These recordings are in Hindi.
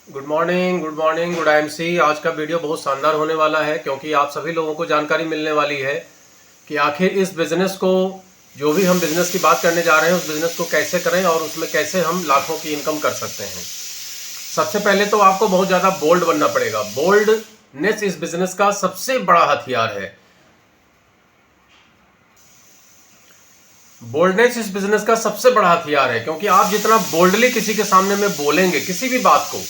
Good morning, good morning, good IMC. आज का वीडियो बहुत शानदार होने वाला है क्योंकि आप सभी लोगों को जानकारी मिलने वाली है कि आखिर इस बिज़नेस को, जो भी हम बिज़नेस की बात करने जा रहे हैं, उस बिज़नेस को कैसे करें और उसमें कैसे हम लाखों की इनकम कर सकते हैं। सबसे पहले तो आपको बहुत ज़्यादा बोल्ड बनना पड़ेगा। बोल्डनेस इस बिज़नेस का सबसे बड़ा हथियार है। बोल्डनेस इस बिज़नेस का सबसे बड़ा हथियार है क्योंकि आप जितना बोल्डली किसी के सामने में बोलेंगे किसी भी बात को,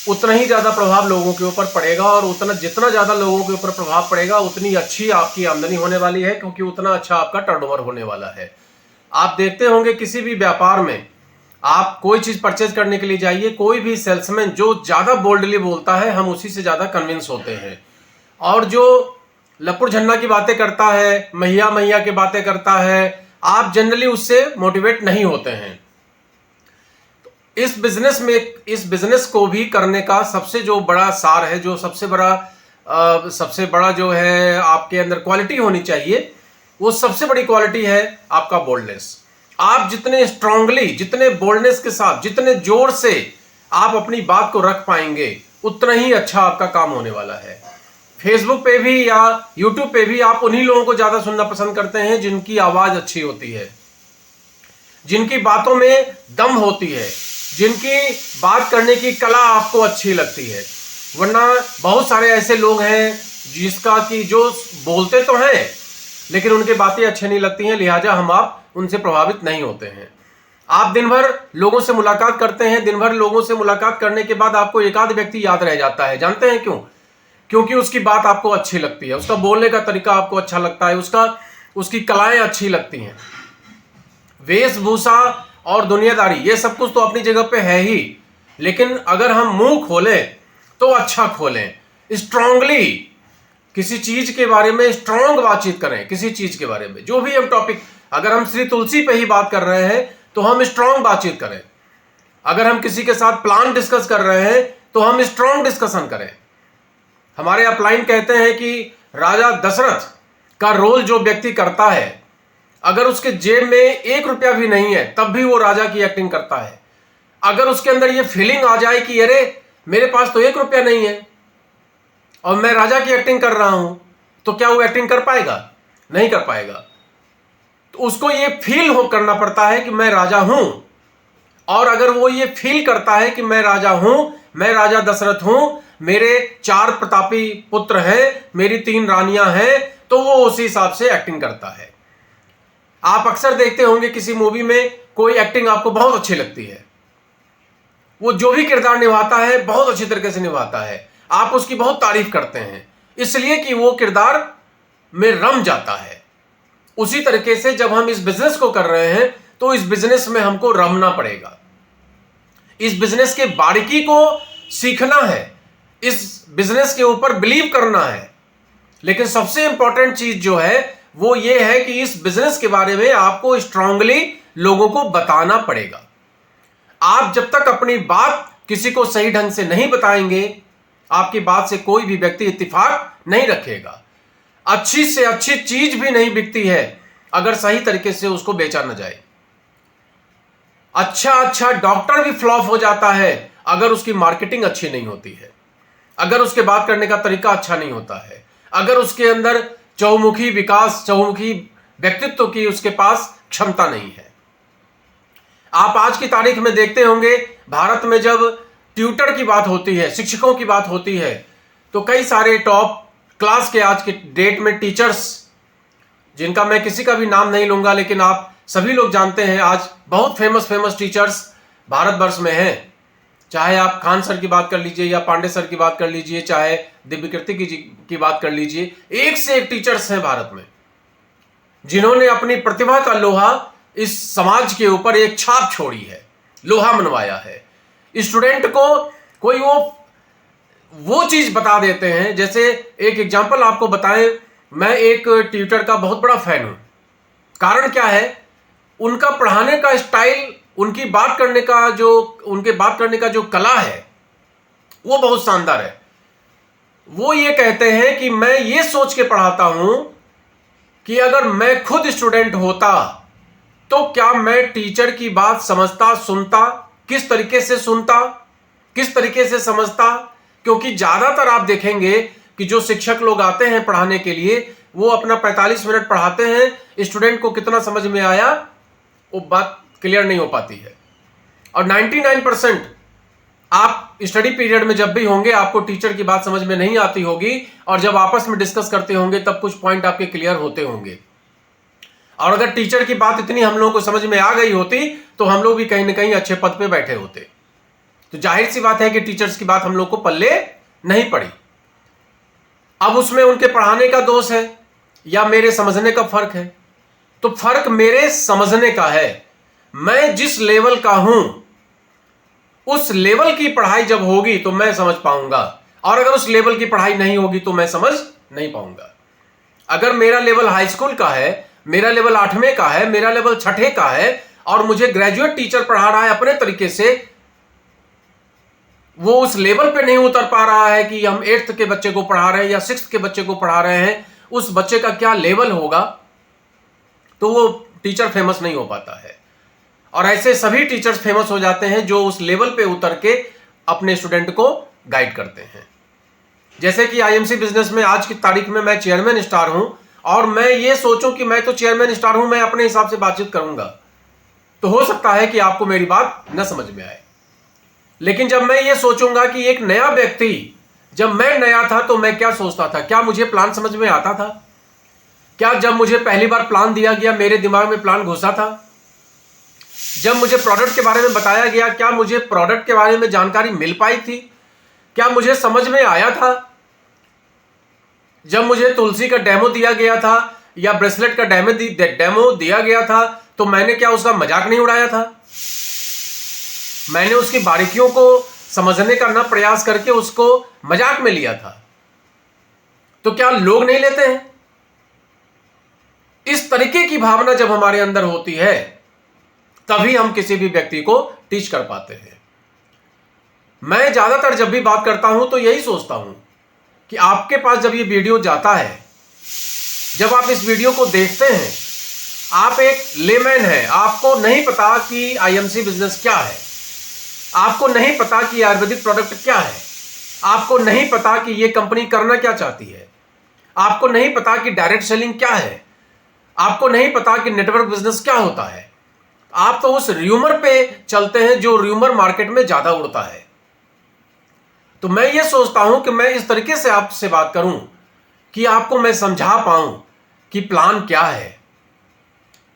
उतना ही ज़्यादा प्रभाव लोगों के ऊपर पड़ेगा और जितना ज़्यादा लोगों के ऊपर प्रभाव पड़ेगा उतनी अच्छी आपकी आमदनी होने वाली है, क्योंकि उतना अच्छा आपका टर्नओवर होने वाला है। आप देखते होंगे किसी भी व्यापार में आप कोई चीज़ परचेज करने के लिए जाइए, कोई भी सेल्समैन जो ज़्यादा बोल्डली बोलता है हम उसी से ज़्यादा कन्विंस होते हैं, और जो लपुर झन्ना की बातें करता है, मैया मैया की बातें करता है, आप जनरली उससे मोटिवेट नहीं होते हैं। इस बिजनेस को भी करने का सबसे जो बड़ा सार है, जो सबसे बड़ा जो है आपके अंदर क्वालिटी होनी चाहिए, वो सबसे बड़ी क्वालिटी है आपका बोल्डनेस। आप जितने स्ट्रांगली, जितने बोल्डनेस के साथ, जितने जोर से आप अपनी बात को रख पाएंगे, उतना ही अच्छा आपका काम होने वाला है। फेसबुक पे भी या यूट्यूब पे भी आप उन्हीं लोगों को ज्यादा सुनना पसंद करते हैं जिनकी आवाज अच्छी होती है, जिनकी बातों में दम होती है, जिनकी बात करने की कला आपको अच्छी लगती है। वरना बहुत सारे ऐसे लोग हैं जिसका कि जो बोलते तो हैं लेकिन उनकी बातें अच्छी नहीं लगती हैं, लिहाजा आप उनसे प्रभावित नहीं होते हैं। आप दिन भर लोगों से मुलाकात करते हैं, दिन भर लोगों से मुलाकात करने के बाद आपको एक आध व्यक्ति याद रह जाता है। जानते हैं क्यों? क्योंकि उसकी बात आपको अच्छी लगती है, उसका बोलने का तरीका आपको अच्छा लगता है, उसकी कलाएं अच्छी लगती हैं। वेशभूषा और दुनियादारी ये सब कुछ तो अपनी जगह पे है ही, लेकिन अगर हम मुंह खोलें तो अच्छा खोलें, स्ट्रांगली किसी चीज के बारे में स्ट्रांग बातचीत करें। किसी चीज के बारे में जो भी हम टॉपिक, अगर हम श्री तुलसी पे ही बात कर रहे हैं तो हम स्ट्रांग बातचीत करें। अगर हम किसी के साथ प्लान डिस्कस कर रहे हैं तो हम स्ट्रांग डिस्कशन करें। हमारे अपलाइन कहते हैं कि राजा दशरथ का रोल जो व्यक्ति करता है, अगर उसके जेब में 1 रुपया भी नहीं है तब भी वो राजा की एक्टिंग करता है। अगर उसके अंदर ये फीलिंग आ जाए कि अरे मेरे पास तो 1 रुपया नहीं है और मैं राजा की एक्टिंग कर रहा हूं, तो क्या वो एक्टिंग कर पाएगा? नहीं कर पाएगा। तो उसको ये फील करना पड़ता है कि मैं राजा हूं, और अगर वो ये फील करता है कि मैं राजा हूं, मैं राजा दशरथ हूं, मेरे 4 प्रतापी पुत्र हैं, मेरी 3 रानियां हैं, तो वो उसी हिसाब से एक्टिंग करता है। आप अक्सर देखते होंगे किसी मूवी में कोई एक्टिंग आपको बहुत अच्छी लगती है, वो जो भी किरदार निभाता है बहुत अच्छी तरीके से निभाता है, आप उसकी बहुत तारीफ करते हैं इसलिए कि वो किरदार में रम जाता है। उसी तरीके से जब हम इस बिजनेस को कर रहे हैं तो इस बिजनेस में हमको रमना पड़ेगा, इस बिजनेस के बारीकी को सीखना है, इस बिजनेस के ऊपर बिलीव करना है। लेकिन सबसे इंपॉर्टेंट चीज जो है वो ये है कि इस बिजनेस के बारे में आपको स्ट्रांगली लोगों को बताना पड़ेगा। आप जब तक अपनी बात किसी को सही ढंग से नहीं बताएंगे, आपकी बात से कोई भी व्यक्ति इत्तेफाक नहीं रखेगा। अच्छी से अच्छी चीज भी नहीं बिकती है अगर सही तरीके से उसको बेचा न जाए। अच्छा डॉक्टर भी फ्लॉप हो जाता है अगर उसकी मार्केटिंग अच्छी नहीं होती है, अगर उसके बात करने का तरीका अच्छा नहीं होता है, अगर उसके अंदर चहुमुखी विकास, चहुमुखी व्यक्तित्व की उसके पास क्षमता नहीं है। आप आज की तारीख में देखते होंगे भारत में जब ट्यूटर की बात होती है, शिक्षकों की बात होती है, तो कई सारे टॉप क्लास के आज के डेट में टीचर्स, जिनका मैं किसी का भी नाम नहीं लूंगा लेकिन आप सभी लोग जानते हैं, आज बहुत फेमस टीचर्स भारतवर्ष में हैं। चाहे आप खान सर की बात कर लीजिए या पांडे सर की बात कर लीजिए, चाहे दिव्यकीर्ति की बात कर लीजिए, एक से एक टीचर्स हैं भारत में जिन्होंने अपनी प्रतिभा का लोहा इस समाज के ऊपर एक छाप छोड़ी है, लोहा मनवाया है। स्टूडेंट को कोई वो चीज बता देते हैं। जैसे एक एग्जांपल आपको बताएं, मैं एक ट्यूटर का बहुत बड़ा फैन हूं। कारण क्या है? उनका पढ़ाने का स्टाइल, उनके बात करने का जो कला है वो बहुत शानदार है। वो ये कहते हैं कि मैं ये सोच के पढ़ाता हूं कि अगर मैं खुद स्टूडेंट होता तो क्या मैं टीचर की बात समझता, सुनता, किस तरीके से सुनता, किस तरीके से समझता, क्योंकि ज्यादातर आप देखेंगे कि जो शिक्षक लोग आते हैं पढ़ाने के लिए वो अपना 45 मिनट पढ़ाते हैं, स्टूडेंट को कितना समझ में आया वो बात क्लियर नहीं हो पाती है। और 99% आप स्टडी पीरियड में जब भी होंगे आपको टीचर की बात समझ में नहीं आती होगी, और जब आपस में डिस्कस करते होंगे तब कुछ पॉइंट आपके क्लियर होते होंगे। और अगर टीचर की बात इतनी हम लोगों को समझ में आ गई होती तो हम लोग भी कहीं ना कहीं अच्छे पद पे बैठे होते। तो जाहिर सी बात है कि टीचर्स की बात हम लोग को पल्ले नहीं पड़ी। अब उसमें उनके पढ़ाने का दोष है या मेरे समझने का फर्क है? तो फर्क मेरे समझने का है। मैं जिस लेवल का हूं उस लेवल की पढ़ाई जब होगी तो मैं समझ पाऊंगा, और अगर उस लेवल की पढ़ाई नहीं होगी तो मैं समझ नहीं पाऊंगा। अगर मेरा लेवल हाई स्कूल का है, मेरा लेवल 8वें का है, मेरा लेवल 6ठे का है, और मुझे ग्रेजुएट टीचर पढ़ा रहा है अपने तरीके से, वो उस लेवल पे नहीं उतर पा रहा है कि हम 8th के बच्चे को पढ़ा रहे हैं या 6th के बच्चे को पढ़ा रहे हैं, उस बच्चे का क्या लेवल होगा, तो वो टीचर फेमस नहीं हो पाता है। और ऐसे सभी टीचर्स फेमस हो जाते हैं जो उस लेवल पे उतर के अपने स्टूडेंट को गाइड करते हैं। जैसे कि आईएमसी बिजनेस में आज की तारीख में मैं चेयरमैन स्टार हूं, और मैं ये सोचूं कि मैं तो चेयरमैन स्टार हूं, मैं अपने हिसाब से बातचीत करूंगा, तो हो सकता है कि आपको मेरी बात न समझ में आए। लेकिन जब मैं ये सोचूंगा कि एक नया व्यक्ति, जब मैं नया था तो मैं क्या सोचता था, क्या मुझे प्लान समझ में आता था? क्या जब मुझे पहली बार प्लान दिया गया मेरे दिमाग में प्लान घुसा था? जब मुझे प्रोडक्ट के बारे में बताया गया, क्या मुझे प्रोडक्ट के बारे में जानकारी मिल पाई थी? क्या मुझे समझ में आया था? जब मुझे तुलसी का डेमो दिया गया था या ब्रेसलेट का डेमो दिया गया था तो मैंने क्या उसका मजाक नहीं उड़ाया था? मैंने उसकी बारीकियों को समझने का ना प्रयास करके उसको मजाक में लिया था। तो क्या लोग नहीं लेते हैं? इस तरीके की भावना जब हमारे अंदर होती है तभी हम किसी भी व्यक्ति को टीच कर पाते हैं। मैं ज्यादातर जब भी बात करता हूं तो यही सोचता हूं कि आपके पास जब ये वीडियो जाता है, जब आप इस वीडियो को देखते हैं, आप एक लेमैन हैं, आपको नहीं पता कि आईएमसी बिजनेस क्या है, आपको नहीं पता कि आयुर्वेदिक प्रोडक्ट क्या है, आपको नहीं पता कि ये कंपनी करना क्या चाहती है, आपको नहीं पता कि डायरेक्ट सेलिंग क्या है, आपको नहीं पता कि नेटवर्क बिजनेस क्या होता है। आप तो उस र्यूमर पे चलते हैं जो र्यूमर मार्केट में ज्यादा उड़ता है। तो मैं ये सोचता हूं कि मैं इस तरीके से आपसे बात करूं कि आपको मैं समझा पाऊं कि प्लान क्या है,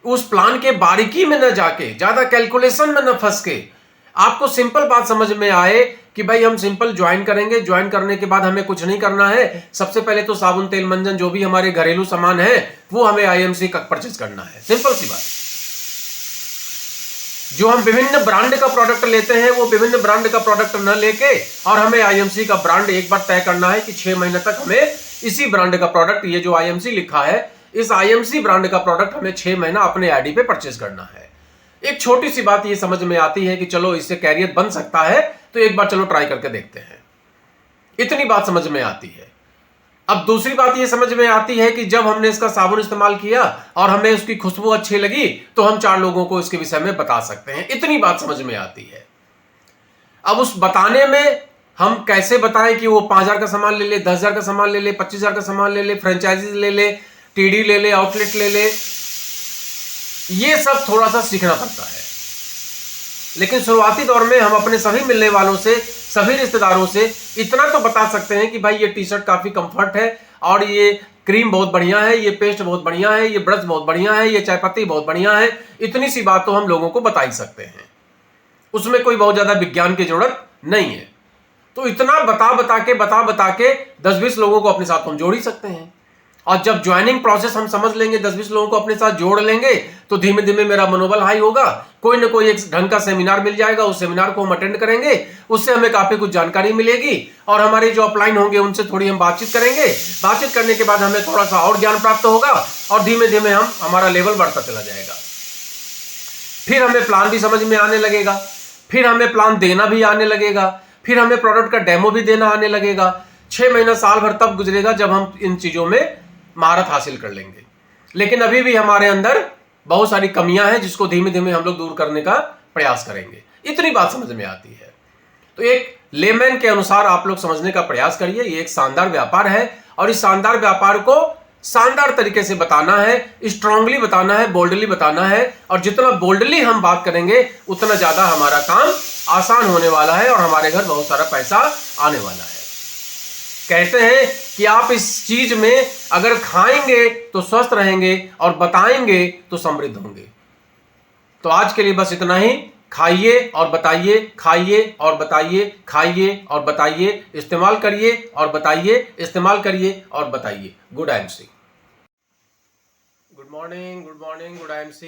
उस प्लान के बारीकी में न जाके, ज्यादा कैलकुलेशन में न फंस के, आपको सिंपल बात समझ में आए कि भाई हम सिंपल ज्वाइन करेंगे, ज्वाइन करने के बाद हमें कुछ नहीं करना है, सबसे पहले तो साबुन तेल मंजन जो भी हमारे घरेलू सामान है वो हमें आईएमसी का परचेज करना है। सिंपल सी बात। जो हम विभिन्न ब्रांड का प्रोडक्ट लेते हैं वो विभिन्न ब्रांड का प्रोडक्ट न लेके और हमें आईएमसी का ब्रांड एक बार तय करना है कि 6 महीने तक हमें इसी ब्रांड का प्रोडक्ट, ये जो आईएमसी लिखा है, इस आईएमसी ब्रांड का प्रोडक्ट हमें 6 महीना अपने आईडी पे परचेज करना है। एक छोटी सी बात ये समझ में आती है कि चलो इससे कैरियर बन सकता है, तो एक बार चलो ट्राई करके देखते हैं। इतनी बात समझ में आती है। अब दूसरी बात ये समझ में आती है कि जब हमने इसका साबुन इस्तेमाल किया और हमें उसकी खुशबू अच्छी लगी तो हम 4 लोगों को इसके विषय में बता सकते हैं। इतनी बात समझ में आती है। अब उस बताने में हम कैसे बताएं कि वो 5,000 का सामान ले ले, 10,000 का सामान ले ले, 25,000 का सामान ले ले, फ्रेंचाइजी ले ले, टीडी ले ले, आउटलेट ले ले, ये सब थोड़ा सा सीखना पड़ता है। लेकिन शुरुआती दौर में हम अपने सभी मिलने वालों से, सभी रिश्तेदारों से इतना तो बता सकते हैं कि भाई ये टी शर्ट काफी कंफर्ट है, और ये क्रीम बहुत बढ़िया है, ये पेस्ट बहुत बढ़िया है, ये ब्रश बहुत बढ़िया है, ये चाय पत्ती बहुत बढ़िया है। इतनी सी बात तो हम लोगों को बता ही सकते हैं, उसमें कोई बहुत ज्यादा विज्ञान की जरूरत नहीं है। तो इतना बता बता के 10-20 लोगों को अपने साथ हम जोड़ ही सकते हैं। और जब ज्वाइनिंग प्रोसेस हम समझ लेंगे, 10-20 लोगों को अपने साथ जोड़ लेंगे, तो धीमे धीमे मेरा मनोबल हाई होगा। कोई ना कोई एक ढंग का सेमिनार मिल जाएगा, उस सेमिनार को हम अटेंड करेंगे, उससे हमें काफी कुछ जानकारी मिलेगी, और हमारे जो अपलाइन होंगे उनसे थोड़ी हम बातचीत करेंगे। बातचीत करने के बाद हमें थोड़ा सा और ज्ञान प्राप्त होगा, और धीमे धीमे हमारा लेवल बढ़ता चला जाएगा। फिर हमें प्लान भी समझ में आने लगेगा, फिर हमें प्लान देना भी आने लगेगा, फिर हमें प्रोडक्ट का डेमो भी देना आने लगेगा। 6 महीना साल भर तब गुजरेगा जब हम इन चीजों में महारत हासिल कर लेंगे। लेकिन अभी भी हमारे अंदर बहुत सारी कमियां हैं जिसको धीमे धीमे हम लोग दूर करने का प्रयास करेंगे। इतनी बात समझ में आती है। तो एक लेमैन के अनुसार आप लोग समझने का प्रयास करिए। ये एक शानदार व्यापार है और इस शानदार व्यापार को शानदार तरीके से बताना है, स्ट्रांगली बताना है, बोल्डली बताना है। और जितना बोल्डली हम बात करेंगे उतना ज्यादा हमारा काम आसान होने वाला है और हमारे घर बहुत सारा पैसा आने वाला है। कहते हैं कि आप इस चीज में अगर खाएंगे तो स्वस्थ रहेंगे और बताएंगे तो समृद्ध होंगे। तो आज के लिए बस इतना ही। खाइए और बताइए, खाइए और बताइए, खाइए और बताइए, इस्तेमाल करिए और बताइए, इस्तेमाल करिए और बताइए। Good IMC। Good morning, good morning, good IMC।